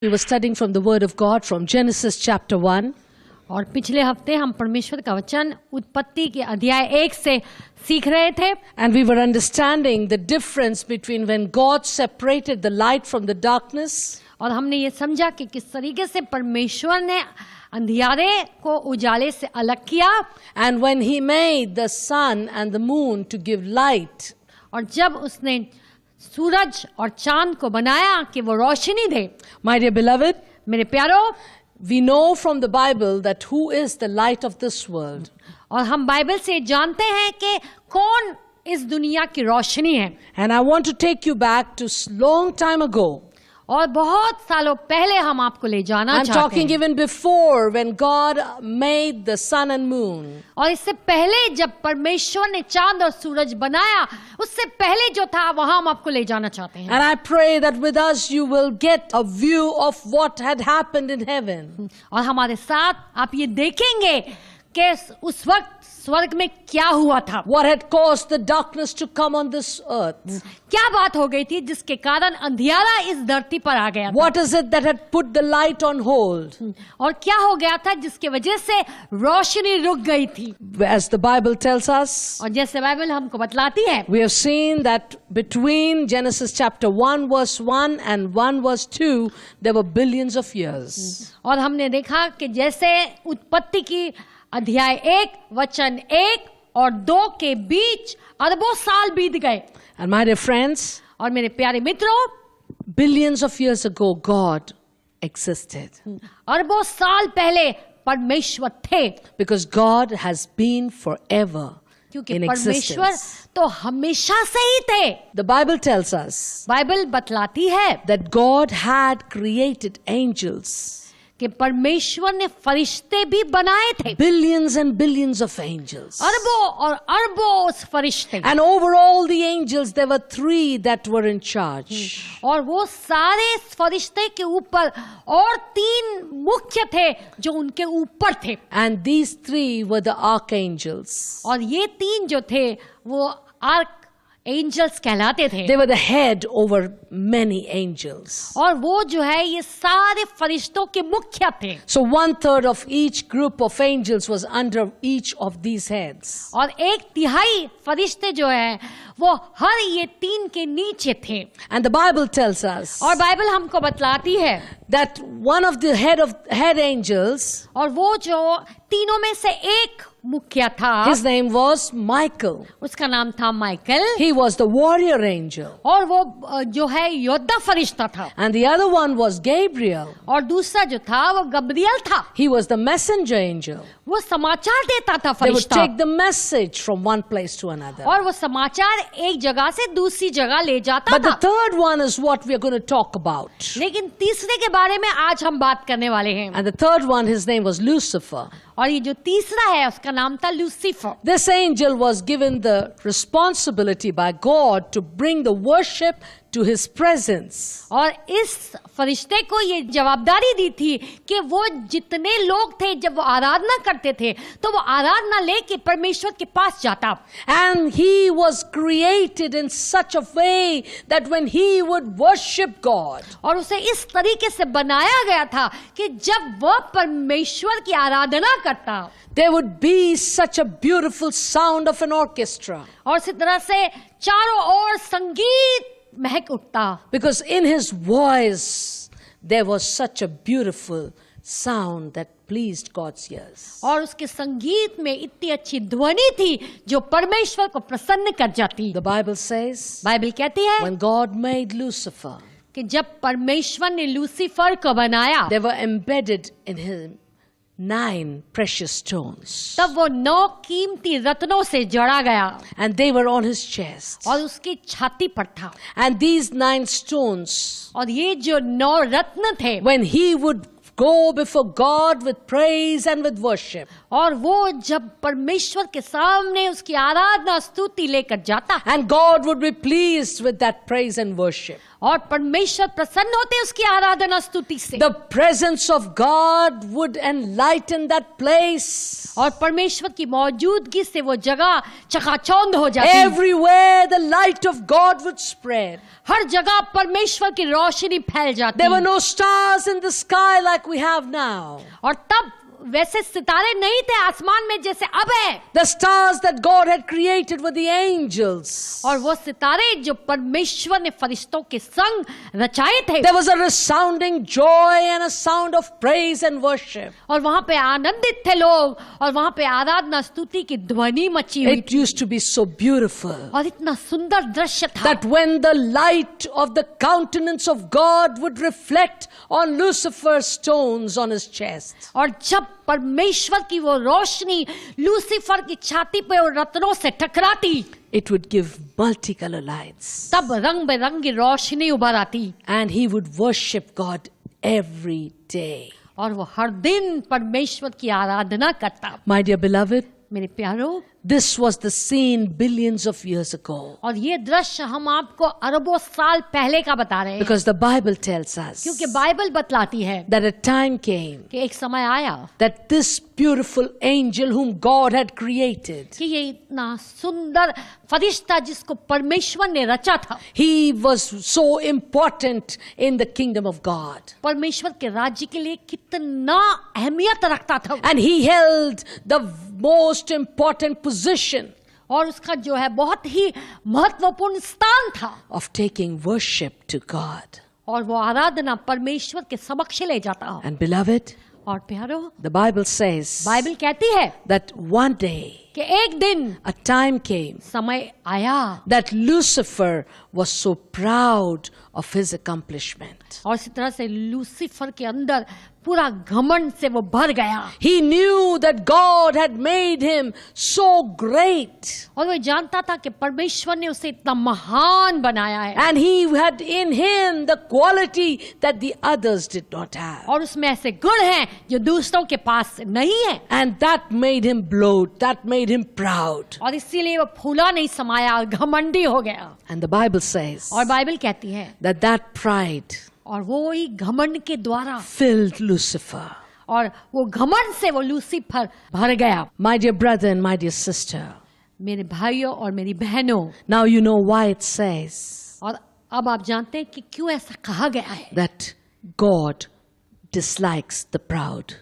We were studying from the Word of God from Genesis chapter 1. और पिछले हफ्ते हम परमेश्वर का वचन उत्पत्ति के अध्याय 1 से सीख रहे थे And we were understanding the difference between when God separated the light from the darkness और हमने ये समझा कि किस तरीके से परमेश्वर ने अंधियारे को उजाले से अलग किया and when He made the sun and the moon to give light. और जब उसने सूरज और चांद को बनाया कि वो रोशनी दे। My dear beloved, मेरे प्यारो, we know from the Bible that who is the light of this world. और हम बाइबल से जानते हैं कि कौन इस दुनिया की रोशनी है। And I want to take you back to long time ago. और बहुत सालों पहले हम आपको ले जाना I'm चाहते talking हैं। even before when God made the sun and moon. और इससे पहले जब परमेश्वर ने चांद और सूरज बनाया, उससे पहले जो था वहां हम आपको ले जाना चाहते हैं। And I pray that with us you will get a view of what had happened in heaven. और हमारे साथ आप ये देखेंगे कि उस वक्त स्वर्ग में क्या हुआ था, What had caused the darkness to come on this earth? क्या बात हो गई थी जिसके कारण अंधियारा इस धरती पर आ गया था, What is it that had put the light on hold? और क्या हो गया था जिसके वजह से रोशनी रुक गई थी। As the Bible tells us, और जैसे बाइबल हमको बतलाती है, we have seen that between Genesis chapter 1 verse 1 and 1 verse 2, there were billions of years. और हमने देखा कि जैसे उत्पत्ति की अध्याय 1 वचन 1 और 2 के बीच अरबों साल बीत गए। And my dear friends, और मेरे प्यारे मित्रों, billions of years ago, God existed. अरबों साल पहले परमेश्वर थे, Because God has been forever क्योंकि in परमेश्वर existence. तो हमेशा से ही थे। The Bible tells us Bible बतलाती है that God had created angels. कि परमेश्वर ने फरिश्ते भी बनाए थे, Billions and billions of angels. अरबों और अरबों उस फरिश्ते। And over all the angels, there were 3 that were in charge. और वो सारे फरिश्ते के ऊपर और 3 मुख्य थे जो उनके ऊपर थे। And these 3 were the archangels. और ये 3 जो थे वो आर्क एंजल्स कहलाते थे। They were the head over many angels. और वो जो है ये सारे फरिश्तों के मुख्य थे। So 1/3 of each group of angels was under each of these heads. और 1/3 फरिश्ते जो है वो हर ये 3 के नीचे थे। And the Bible tells us और बाइबल हमको बतलाती है that one of the head angels, और वो जो तीनों में से एक मुखिया था, his name was Michael. उसका नाम था Michael. He was the warrior angel. और वो जो है योद्धा फरिश्ता था। And the other one was Gabriel. और दूसरा जो था वो गब्रियल था। He was the messenger angel. वो समाचार देता था They would Firishta. take the message from one place to another. और वो समाचार एक जगह से दूसरी जगह ले जाता But the था। third one is what we are going to talk about. लेकिन तीसरे के बारे में आज हम बात करने वाले हैं। And the third one, his name was Lucifer. और ये जो तीसरा है उसका नाम था Lucifer. This angel was given the responsibility by God to bring the worship to his presence. और इस फरिश्ते को ये जवाबदारी दी थी कि वो जितने लोग थे जब वो आराधना करते थे तो वो आराधना लेके परमेश्वर के पास जाता। And he was created in such a way that when he would worship God, और उसे इस तरीके से बनाया गया था कि जब वह परमेश्वर की आराधना करता there would be such a beautiful sound of an orchestra. और इसी तरह से चारों ओर संगीत महक उठता। Because in his voice there was such a beautiful sound that pleased God's ears. और उसके संगीत में इतनी अच्छी ध्वनि थी जो परमेश्वर को प्रसन्न कर जाती। The Bible says बाइबल कहती है when God made Lucifer, कि जब परमेश्वर ने लूसीफर को बनाया they were embedded in him 9 precious stones. तब वो 9 कीमती रत्नों से जड़ा गया And they were on his chest. और उसकी छाती पर था। And these 9 stones, और ये जो 9 रत्न थे when he would go before God with praise and with worship. और वो जब परमेश्वर के सामने उसकी आराधना स्तुति लेकर जाता है And God would be pleased with that praise and worship. और परमेश्वर प्रसन्न होते उसकी आराधना स्तुति से, The presence of God would enlighten that place. और परमेश्वर की मौजूदगी से वो जगह चकाचौंध हो जाती है। Everywhere the light of God would spread. हर जगह परमेश्वर की रोशनी फैल जाती There were है। no stars in the sky like we have now. और तब वैसे सितारे नहीं थे आसमान में जैसे अब है। The stars that God had created were the angels. और वो सितारे जो परमेश्वर ने फरिश्तों के संग रचाए थे। There was a resounding joy and a sound of praise and worship. और वहां पे आनंदित थे लोग, और वहां पे आराधना स्तुति की ध्वनि मची हुई It used to be so beautiful और इतना सुंदर दृश्य था that when the light of the countenance of God would reflect on Lucifer's stones on his chest. और जब परमेश्वर की वो रोशनी लूसीफर की छाती पे और रत्नों से टकराती, It would give multicolor lights. तब रंग बिरंगी रोशनी उभर आती And he would worship God every day. और वो हर दिन परमेश्वर की आराधना करता। My dear beloved, मेरे प्यारो, this was the scene billions of years ago. और ये दृश्य हम आपको अरबों साल पहले का बता रहे हैं, Because the Bible tells us क्योंकि बाइबल बतलाती है that a time came कि एक समय आया that this beautiful angel whom God had created, कि ये इतना सुंदर फरिश्ता जिसको परमेश्वर ने रचा था, he was so important in the kingdom of God. परमेश्वर के राज्य के लिए कितना अहमियत रखता था, And he held the most important position और उसका जो है बहुत ही महत्वपूर्ण स्थान था, of taking worship to God. और वो आराधना परमेश्वर के समक्ष ले जाता। And beloved, और प्यारो, the Bible says बाइबल कहती है that one day कि एक दिन a time came समय आया that Lucifer was so proud of his accomplishment. और इसी तरह से लूसीफर के अंदर पूरा घमंड से वो भर गया। He knew that God had made him so great. और वो जानता था कि परमेश्वर ने उसे इतना महान बनाया है, And he had in him the quality that the others did not have. और उसमें ऐसे गुण हैं जो दूसरों के पास नहीं है, And that made him bloat, that made him proud. और इसीलिए वो फूला नहीं समाया और घमंडी हो गया। And the Bible says और बाइबल कहती है that that pride और वो ही घमंड के द्वारा filled Lucifer. और वो घमंड से वो लूसीफर भर गया। My dear brother and my dear sister, मेरे भाइयों और मेरी बहनों, now you know why it says और अब आप जानते हैं कि क्यों ऐसा कहा गया है that God dislikes the proud.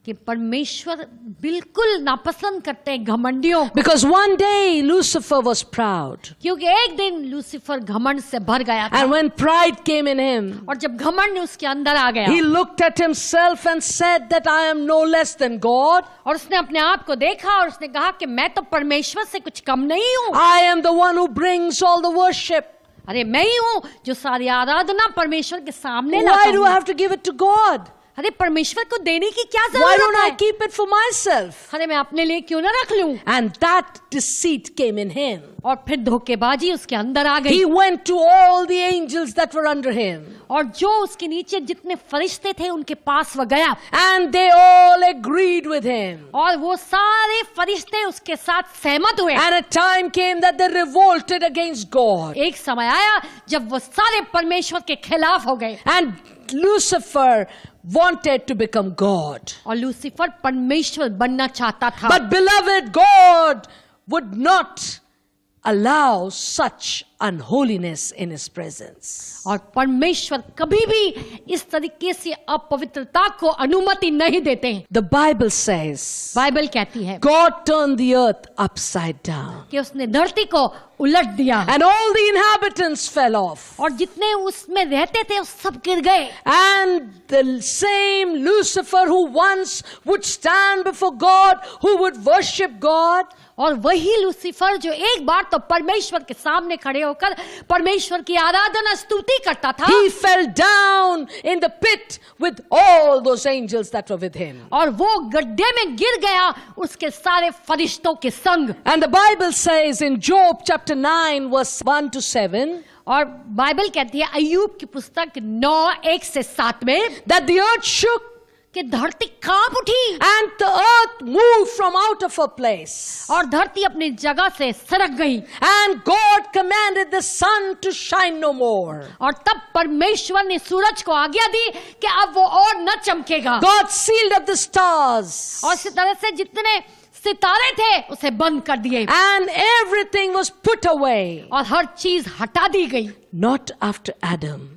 कि परमेश्वर बिल्कुल नापसंद करते हैं घमंडियों को। Because one day Lucifer was proud. क्योंकि एक दिन लूसीफर घमंड से भर गया था, And when pride came in him, और जब घमंड उसके अंदर आ गया he looked at himself and said that I am no less than God. और उसने अपने आप को देखा और उसने कहा कि मैं तो परमेश्वर से कुछ कम नहीं हूँ। I am the one who brings all the worship. अरे मैं ही हूँ जो सारी आराधना परमेश्वर के सामने Why लाता do I हूँ। have to give it to God? अरे परमेश्वर को देने की क्या Why don't जरूरत I है? keep it for myself? अरे मैं अपने लिए क्यों ना रख लूं? And that deceit came in him. और फिर धोखेबाजी उसके अंदर आ गई, He went to all the angels that were under him. और जो उसके नीचे जितने फरिश्ते थे उनके पास वह गया, And they all agreed with him. और वो सारे फरिश्ते उसके साथ सहमत हुए। And a time came that they revolted against God. एक समय आया जब वो सारे परमेश्वर के खिलाफ हो गए, And Lucifer wanted to become God. और लूसीफर परमेश्वर बनना चाहता था। But beloved, God would not allow such unholiness in his presence. और परमेश्वर कभी भी इस तरीके से अपवित्रता को अनुमति नहीं देते हैं। The Bible says बाइबल कहती है God turned the earth upside down. कि उसने धरती को उलट दिया, And all the inhabitants fell off. और जितने उसमें रहते थे वो सब गिर गए। And the same Lucifer who once would stand before God, who would worship God, और वही लूसीफर जो एक बार तो परमेश्वर के सामने खड़े होकर परमेश्वर की आराधना स्तुति करता था, he fell down in the pit with all those angels that were with him. और वो गड्ढे में गिर गया उसके सारे फरिश्तों के संग। And the Bible says in Job chapter 9 verse 1 to 7 और बाइबल कहती है अय्यूब की पुस्तक 9:1 से 7 में that the earth shook कि धरती कांप उठी and the earth moved from out of her place. और धरती अपनी जगह से सरक गई And God commanded the sun to shine no more. और तब परमेश्वर ने सूरज को आज्ञा दी कि अब वो और न चमकेगा God sealed up the stars. और इसी तरह से जितने सितारे थे उसे बंद कर दिए And everything was put away. और हर चीज हटा दी गई Not after Adam.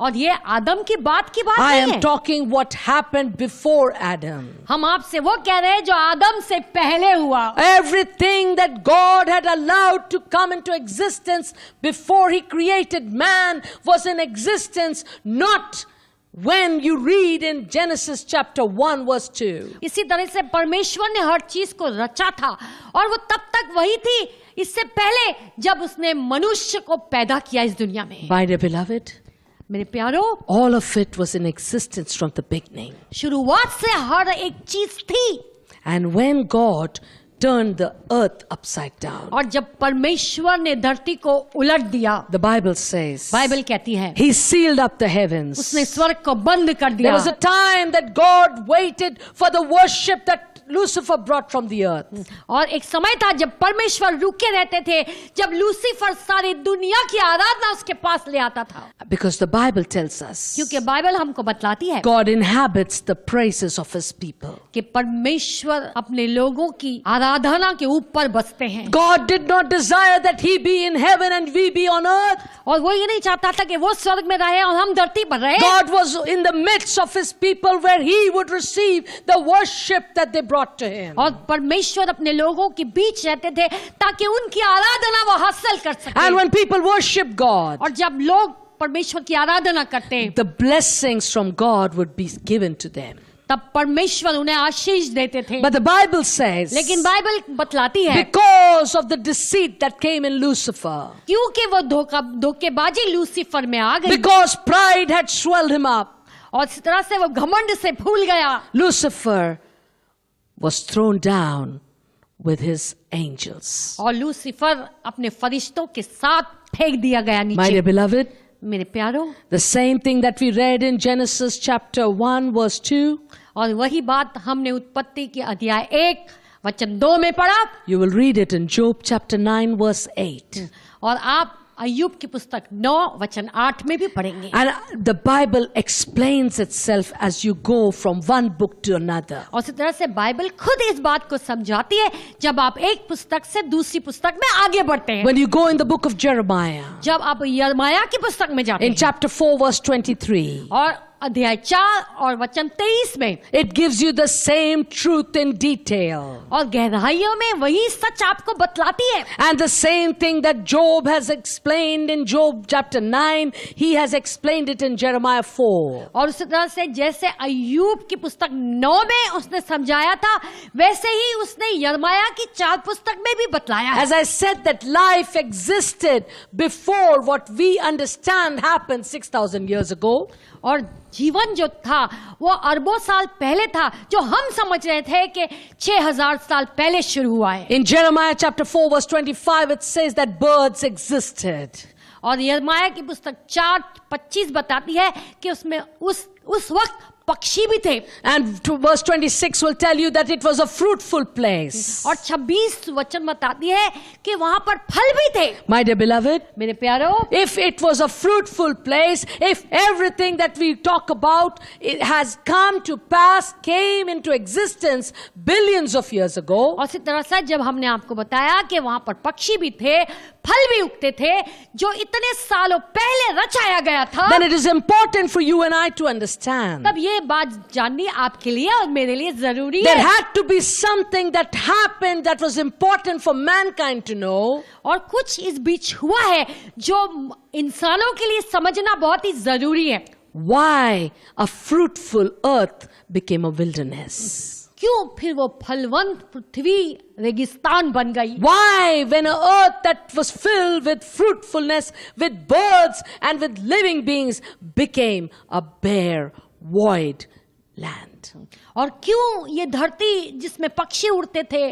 और ये आदम की बात I नहीं am है talking what happened before Adam. हम आपसे वो कह रहे हैं जो आदम से पहले हुआ Everything that God had allowed to come into existence before He created man was in existence, not when you read in Genesis chapter 1 verse 2. इसी तरह से परमेश्वर ने हर चीज को रचा था और वो तब तक वही थी इससे पहले जब उसने मनुष्य को पैदा किया इस दुनिया में My dear beloved, मेरे प्यारो all of it was in existence from the beginning. शुरुआत से हर एक चीज थी And when God turned the earth upside down, और जब परमेश्वर ने धरती को उलट दिया the Bible says, बाइबल कहती है He sealed up the heavens. उसने स्वर्ग को बंद कर There दिया was a time that God waited for the worship that Lucifer brought from the earth. और एक समय था जब परमेश्वर रुके रहते थे जब लूसीफर सारी दुनिया की आराधना उसके पास ले आता था Because the Bible tells us क्योंकि बाइबल हमको बतलाती है God inhabits the praises of His people. कि परमेश्वर अपने लोगों की आराधना के ऊपर बसते हैं God did not desire that He be in heaven and we be on earth. और वो ये नहीं चाहता था कि वो स्वर्ग में रहे और हम धरती पर रहे God was in the midst of His people where He would receive the worship that they brought to Him. और परमेश्वर अपने लोगों के बीच रहते थे ताकि उनकी आराधना वो हासिल कर सके And when people worship God, और जब लोग परमेश्वर की आराधना करते हैं the blessings from God would be given to them. तब परमेश्वर उन्हें आशीष देते थे But the Bible says, लेकिन बाइबल बतलाती है because of the deceit that came in Lucifer, क्योंकि वो धोखेबाजी लूसीफर में आ गई because pride had swelled him up, और इस तरह से वो घमंड से फूल गया Lucifer was thrown down with his angels. और लूसीफर अपने फरिश्तों के साथ फेंक दिया गया My नीचे dear beloved, मेरे प्यारो the same thing that we read in Genesis chapter 1 verse 2, और वही बात हमने उत्पत्ति के अध्याय 1 वचन 2 में पढ़ा you will read it in Job chapter 9 verse 8. और आप अय्यूब की पुस्तक 9 वचन 8 में भी पढ़ेंगे And the Bible explains itself as you go from one book to another. और इसी तरह से बाइबल खुद इस बात को समझाती है जब आप एक पुस्तक से दूसरी पुस्तक में आगे बढ़ते हैं When you go in the book of Jeremiah, जब आप यिर्मयाह की पुस्तक में जाते in हैं chapter 4 verse 23, और अध्याय 4 और वचन 23 में it gives you the same truth in detail. और गहराइयों में वही सच आपको बतलाती है And the same thing that Job has explained in Job chapter 9, he has explained it in Jeremiah 4. और उसी तरह से जैसे अय्यूब की पुस्तक 9 में उसने समझाया था वैसे ही उसने यिर्मयाह की 4 पुस्तक में भी बतलाया है As I said, that life existed before what we understand happened 6,000 years ago. और जीवन जो था वो अरबों साल पहले था जो हम समझ रहे थे कि 6000 साल पहले शुरू हुआ है In Jeremiah chapter 4 verse 25, it says that birds existed. और यिर्मयाह की पुस्तक 4:25 बताती है कि उसमें उस वक्त पक्षी भी थे And verse 26 will tell you that it was a fruitful place. और 26 वचन बताती है कि वहां पर फल भी थे My dear beloved, मेरे प्यारो if it was a fruitful place, if everything that we talk about it has come to pass, came into existence billions of years ago, और इसी तरह से जब हमने आपको बताया कि वहां पर पक्षी भी थे फल भी उगते थे जो इतने सालों पहले रचाया गया था then it is important for you and I to understand. तब ये बात जाननी आपके लिए और मेरे लिए जरूरी There है had to be something that happened that was important for mankind to know. और कुछ इस बीच हुआ है जो इंसानों के लिए समझना बहुत ही जरूरी है Why a fruitful earth became a wilderness. क्यों फिर वो फलवंत पृथ्वी रेगिस्तान बन गई Why, when an earth that was filled with fruitfulness, with birds and with living beings, became a bare, void land. और क्यों ये धरती जिसमें पक्षी उड़ते थे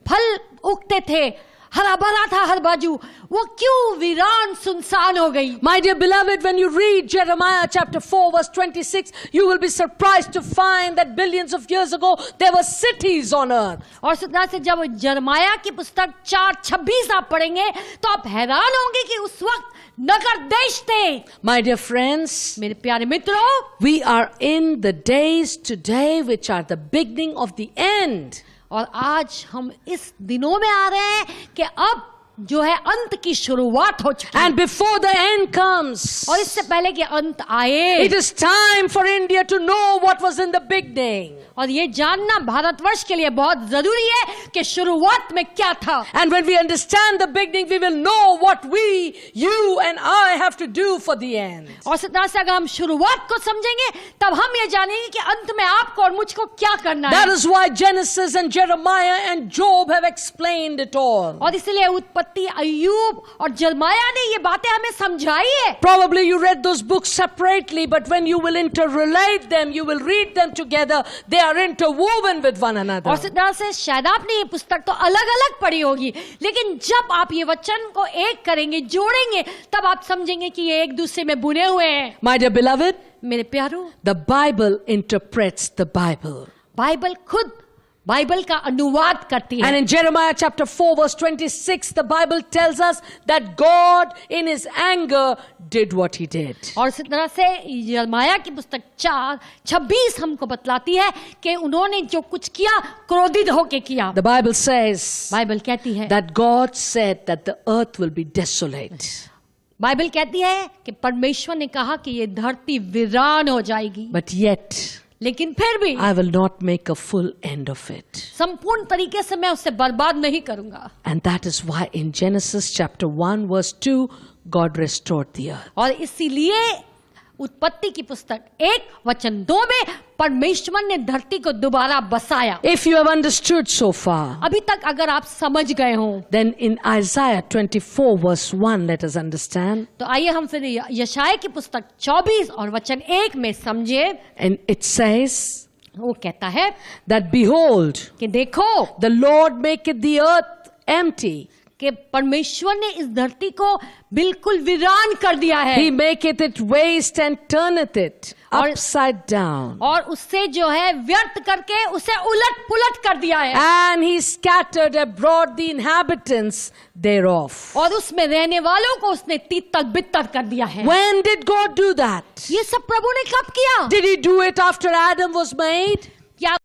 फल उगते थे हरा भरा था हर बाजू, वो क्यों वीरान सुनसान हो गई? My dear beloved, when you read Jeremiah chapter 4 verse 26, you will be surprised to find that billions of years ago there were cities on earth. और इस तरह से जब यिर्मयाह की पुस्तक 4:26 आप पढ़ेंगे तो आप हैरान होंगे कि उस वक्त नगर देश थे। My dear friends, मेरे प्यारे मित्रों, we are in the days today which are the beginning of the end. और आज हम इस दिनों में आ रहे हैं कि अब जो है अंत की शुरुआत हो चुकी है। And before the end comes, और इससे पहले कि अंत आए, it is time for India to know what was in the beginning. और ये जानना भारतवर्ष के लिए बहुत जरूरी है कि शुरुआत में क्या था। And when we understand the beginning, we will know what we, you and I have to do for the end. और इस तरह से अगर हम शुरुआत को समझेंगे तब हम ये जानेंगे कि अंत में आपको और मुझको क्या करना That है। is why Genesis and Jeremiah and Job have explained it all. और इसलिए उत्पत्ति, अय्यूब और यिर्मयाह ने ये बातें हमें समझाई है। Probably you read those books separately, but when you will interrelate them, you will read them together. They are interwoven with one another. और इस तरह से शायद आपने ये पुस्तक तो अलग अलग पढ़ी होगी, लेकिन जब आप ये वचन को एक करेंगे, जोड़ेंगे, तब आप समझेंगे कि ये एक दूसरे में बुने हुए हैं। My dear beloved, मेरे प्यारों, the Bible interprets the Bible. Bible खुद बाइबल का अनुवाद करती है। And in Jeremiah chapter 4 verse 26, the Bible tells us that God in his anger did what he did. और इसी तरह से यिर्मयाह की पुस्तक 4:26 हमको बतलाती है कि उन्होंने जो कुछ किया क्रोधित होके किया। The Bible says बाइबल कहती है, that God said that the earth will be desolate. Bible कहती है कि परमेश्वर ने कहा कि ये धरती वीरान हो जाएगी, But yet, लेकिन फिर भी I will not make a full end of it. संपूर्ण तरीके से मैं उसे बर्बाद नहीं करूंगा। And that is why in Genesis chapter 1 verse 2, God restored the earth. और इसीलिए उत्पत्ति की पुस्तक 1:2 में परमेश्वर ने धरती को दोबारा बसाया। If you have understood so far, अभी तक अगर आप समझ गए हो, then in Isaiah 24 verse 1, let us understand. तो आइए हम फिर यशायाह की पुस्तक 24 और वचन 1 में समझे। And it says वो कहता है that behold, कि देखो the Lord maketh the earth empty. कि परमेश्वर ने इस धरती को बिल्कुल वीरान कर दिया है। He maketh it waste and turneth it upside down. और उससे जो है व्यर्थ करके उसे उलट पुलट कर दिया है। And he scattered abroad the inhabitants thereof. और उसमें रहने वालों को उसने तितर बितर कर दिया है। When did God do that? ये सब प्रभु ने कब किया? Did he do it after Adam was made? क्या